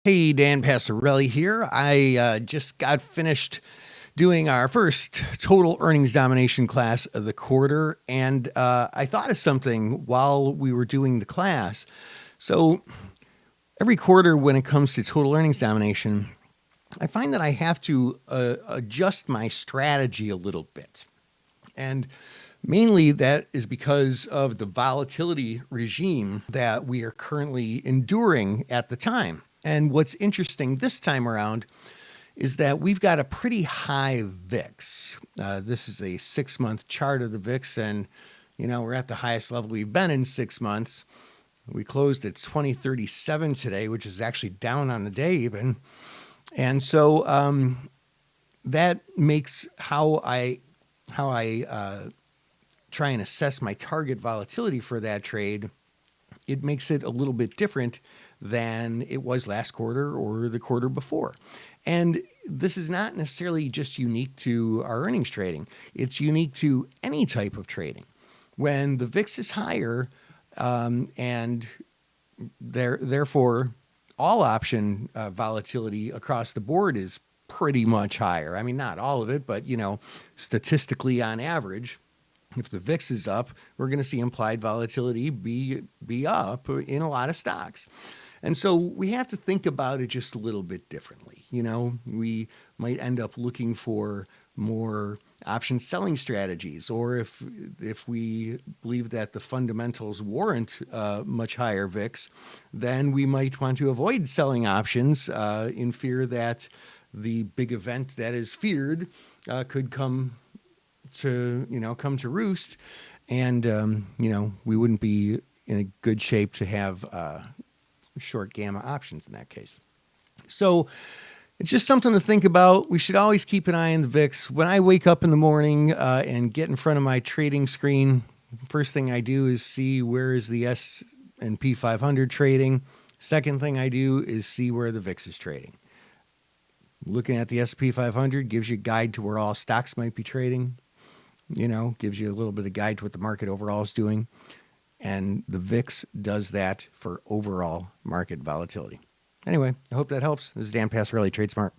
Hey, Dan Passarelli here. I just got finished doing our first total earnings domination class of the quarter, and I thought of something while we were doing the class. So every quarter, when it comes to total earnings domination, I find that I have to adjust my strategy a little bit. And mainly that is because of the volatility regime that we are currently enduring at the time. And what's interesting this time around is that we've got a pretty high VIX. This is a 6-month chart of the VIX, and we're at the highest level we've been in 6 months. We closed at 2037 today, which is actually down on the day even. And so that makes how I try and assess my target volatility for that trade, it makes it a little bit different than it was last quarter or the quarter before. And this is not necessarily just unique to our earnings trading. It's unique to any type of trading. When the VIX is higher, and therefore all option volatility across the board is pretty much higher. I mean, not all of it, but statistically on average, if the VIX is up, we're going to see implied volatility be up in a lot of stocks. And so we have to think about it just a little bit differently. We might end up looking for more option selling strategies, or if we believe that the fundamentals warrant much higher VIX, then we might want to avoid selling options in fear that the big event that is feared could come to roost, and we wouldn't be in a good shape to have short gamma options in that case. So it's just something to think about. We should always keep an eye on the VIX. When I wake up in the morning and get in front of my trading screen, the first thing I do is see where is the S&P 500 trading. Second thing I do is see where the VIX is trading. Looking at the S&P 500 gives you a guide to where all stocks might be trading. Gives you a little bit of guide to what the market overall is doing. And the VIX does that for overall market volatility. Anyway, I hope that helps. This is Dan Passarelli, Trade Smart.